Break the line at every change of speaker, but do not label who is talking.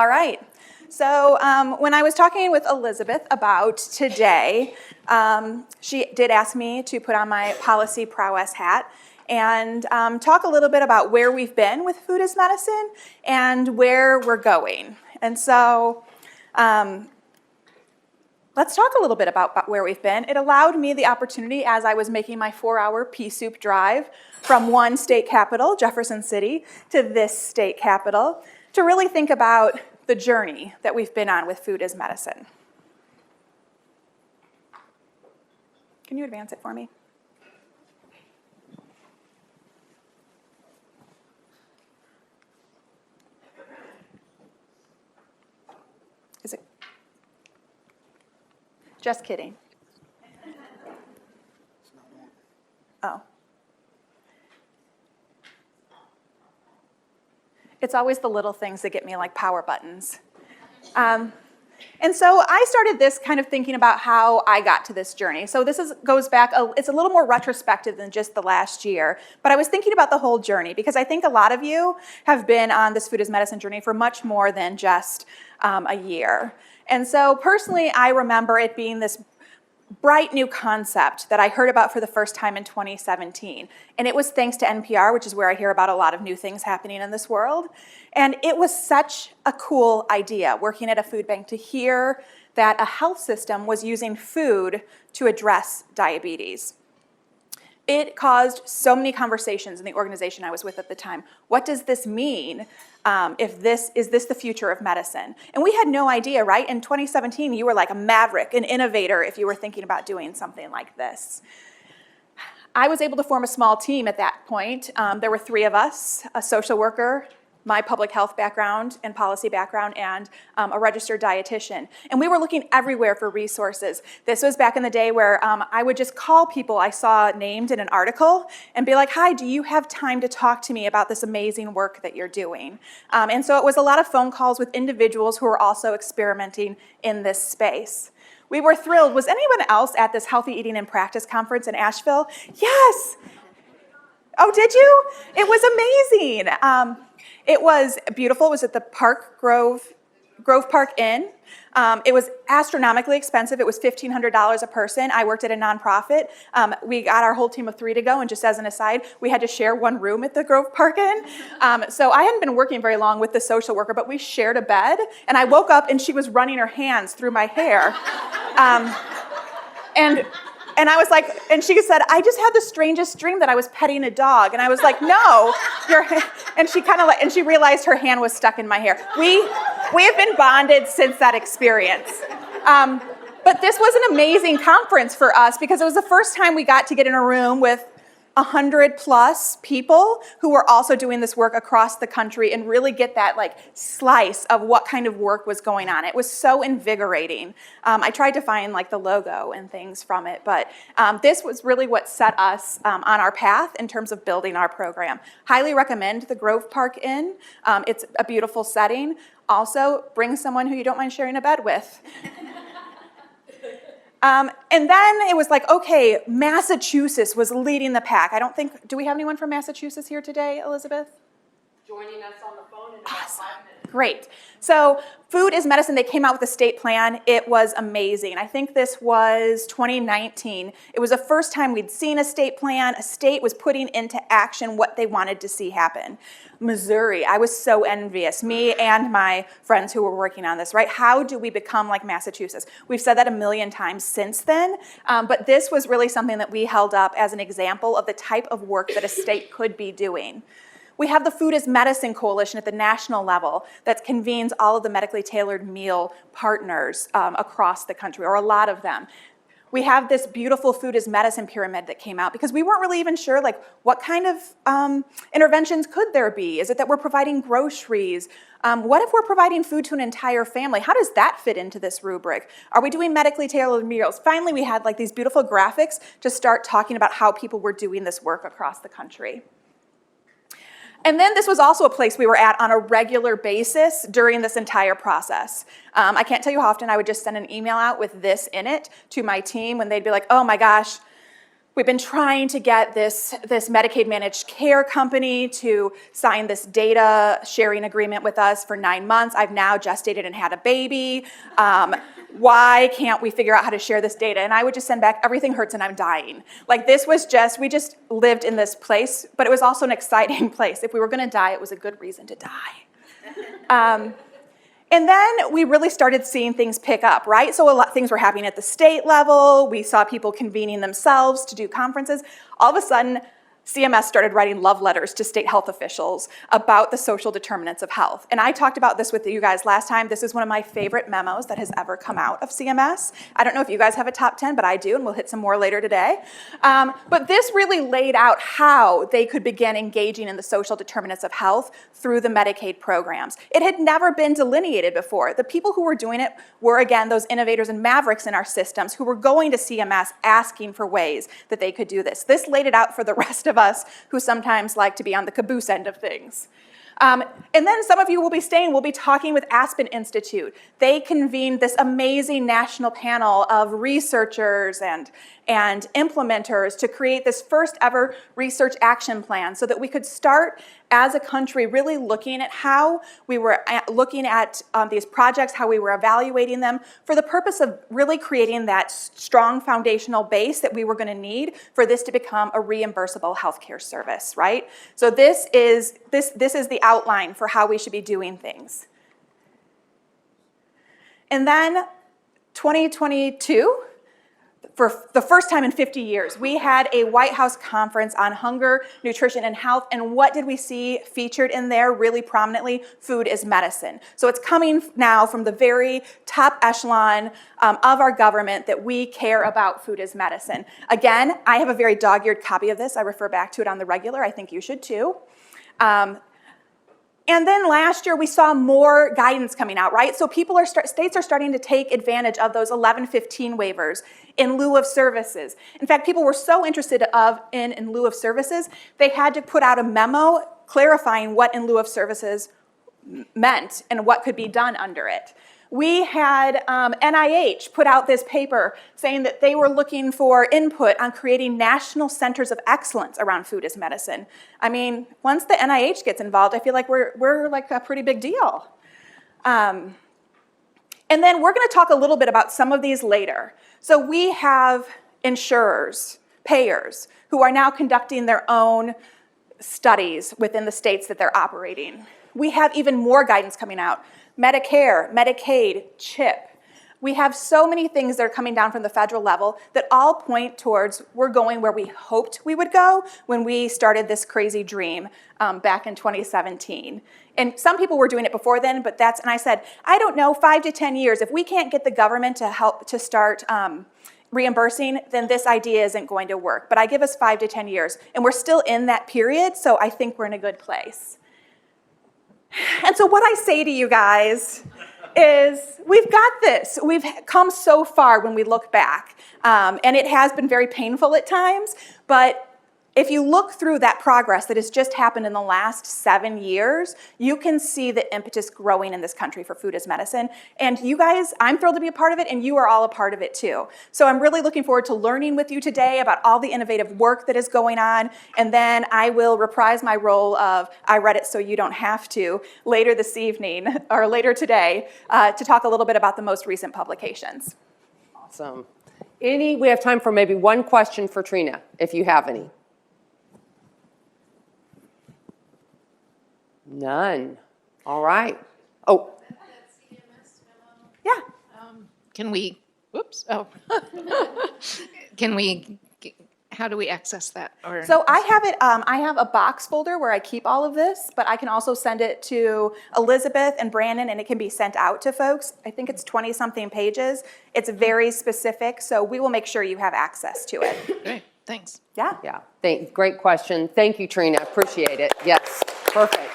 All right. So when I was talking with Elizabeth about today, she did ask me to put on my policy prowess hat and talk a little bit about where we've been with food as medicine and where we're going. And so let's talk a little bit about where we've been. It allowed me the opportunity, as I was making my 4-hour pea soup drive from one state capital, Jefferson City, to this state capital, to really think about the journey that we've been on with food as medicine. Can you advance it for me? Is it? Just kidding. Oh. It's always the little things that get me, like power buttons. And so I started this kind of thinking about how I got to this journey. So this goes back, it's a little more retrospective than just the last year, but I was thinking about the whole journey because I think a lot of you have been on this food as medicine journey for much more than just a year. And so personally, I remember it being this bright new concept that I heard about for the first time in 2017. And it was thanks to NPR, which is where I hear about a lot of new things happening in this world. And it was such a cool idea, working at a food bank, to hear that a health system was using food to address diabetes. It caused so many conversations in the organization I was with at the time. What does this mean? Is this the future of medicine? And we had no idea, right? In 2017, you were like a maverick, an innovator, if you were thinking about doing something like this. I was able to form a small team at that point. There were 3 of us, a social worker, my public health background and policy background, and a registered dietitian. And we were looking everywhere for resources. This was back in the day where I would just call people I saw named in an article and be like, hi, do you have time to talk to me about this amazing work that you're doing? And so it was a lot of phone calls with individuals who were also experimenting in this space. We were thrilled. Was anyone else at this Healthy Eating in Practice conference in Asheville? Yes. Oh, did you? It was amazing. It was beautiful. It was at the Grove Park Inn. It was astronomically expensive. It was $1,500 a person. I worked at a nonprofit. We got our whole team of 3 to go, and just as an aside, we had to share one room at the Grove Park Inn. So I hadn't been working very long with the social worker, but we shared a bed, and I woke up and she was running her hands through my hair. And I was like, and she said, I just had the strangest dream that I was petting a dog. And I was like, no, and she kind of and she realized her hand was stuck in my hair. We have been bonded since that experience. But this was an amazing conference for us because it was the first time we got to get in a room with 100+ people who were also doing this work across the country and really get that slice of what kind of work was going on. It was so invigorating. I tried to find the logo and things from it, but this was really what set us on our path in terms of building our program. Highly recommend the Grove Park Inn. It's a beautiful setting. Also, bring someone who you don't mind sharing a bed with. And then it was like, okay, Massachusetts was leading the pack. Do we have anyone from Massachusetts here today, Elizabeth?
Joining us on the phone in about 5 minutes.
Great. So food is medicine. They came out with a state plan. It was amazing. I think this was 2019. It was the first time we'd seen a state plan. A state was putting into action what they wanted to see happen. Missouri, I was so envious, me and my friends who were working on this, right? How do we become like Massachusetts? We've said that a million times since then, but this was really something that we held up as an example of the type of work that a state could be doing. We have the Food as Medicine Coalition at the national level that convenes all of the medically tailored meal partners across the country, or a lot of them. We have this beautiful Food as Medicine pyramid that came out because we weren't really even sure what kind of interventions could there be? Is it that we're providing groceries? What if we're providing food to an entire family? How does that fit into this rubric? Are we doing medically tailored meals? Finally, we had these beautiful graphics to start talking about how people were doing this work across the country. And then this was also a place we were at on a regular basis during this entire process. I can't tell you how often I would just send an email out with this in it to my team when they'd be like, oh my gosh, We've been trying to get this Medicaid managed care company to sign this data sharing agreement with us for 9 months. I've now gestated and had a baby. Why can't we figure out how to share this data? And I would just send back, everything hurts and I'm dying. Like this was just, we just lived in this place, but it was also an exciting place. If we were gonna die, it was a good reason to die. And then we really started seeing things pick up, right? So a lot of things were happening at the state level. We saw people convening themselves to do conferences. All of a sudden, CMS started writing love letters to state health officials about the social determinants of health. And I talked about this with you guys last time. This is one of my favorite memos that has ever come out of CMS. I don't know if you guys have a top 10, but I do, and we'll hit some more later today. But this really laid out how they could begin engaging in the social determinants of health through the Medicaid programs. It had never been delineated before. The people who were doing it were, again, those innovators and mavericks in our systems who were going to CMS asking for ways that they could do this. This laid it out for the rest of us who sometimes like to be on the caboose end of things. And then some of you will be staying, we'll be talking with Aspen Institute. They convened this amazing national panel of researchers and implementers to create this first ever research action plan so that we could start as a country really looking at how we were looking at these projects, how we were evaluating them for the purpose of really creating that strong foundational base that we were going to need for this to become a reimbursable healthcare service, right? So this is the outline for how we should be doing things. And then 2022, for the first time in 50 years, we had a White House conference on hunger, nutrition, and health, and what did we see featured in there really prominently? Food is medicine. So it's coming now from the very top echelon of our government that we care about food as medicine. Again, I have a very dog-eared copy of this. I refer back to it on the regular. I think you should too. And then last year, we saw more guidance coming out, right? So states are starting to take advantage of those 1115 waivers in lieu of services. In fact, people were so interested in lieu of services, they had to put out a memo clarifying what in lieu of services meant and what could be done under it. We had NIH put out this paper saying that they were looking for input on creating national centers of excellence around food as medicine. I mean, once the NIH gets involved, I feel like we're like a pretty big deal. And then we're going to talk a little bit about some of these later. So we have insurers, payers, who are now conducting their own studies within the states that they're operating. We have even more guidance coming out. Medicare, Medicaid, CHIP. We have so many things that are coming down from the federal level that all point towards we're going where we hoped we would go when we started this crazy dream back in 2017. And some people were doing it before then, but and I said, I don't know, 5 to 10 years, if we can't get the government to help to start reimbursing, then this idea isn't going to work. But I give us 5 to 10 years, and we're still in that period, so I think we're in a good place. And so what I say to you guys is we've got this. We've come so far when we look back. And it has been very painful at times, but if you look through that progress that has just happened in the last 7 years, you can see the impetus growing in this country for food as medicine. And you guys, I'm thrilled to be a part of it, and you are all a part of it too. So I'm really looking forward to learning with you today about all the innovative work that is going on, and then I will reprise my role of I read it so you don't have to later this evening, or later today, to talk a little bit about the most recent publications.
Awesome. We have time for maybe one question for Trina, if you have any. None. All right. Oh.
Yeah.
Can we, whoops, oh. How do we access that? Or
So I have it, I have a box folder where I keep all of this, but I can also send it to Elizabeth and Brandon, and it can be sent out to folks. I think it's 20-something pages. It's very specific, so we will make sure you have access to it.
Great, thanks.
Yeah.
Yeah. Great question. Thank you, Trina. Appreciate it. Yes. Perfect.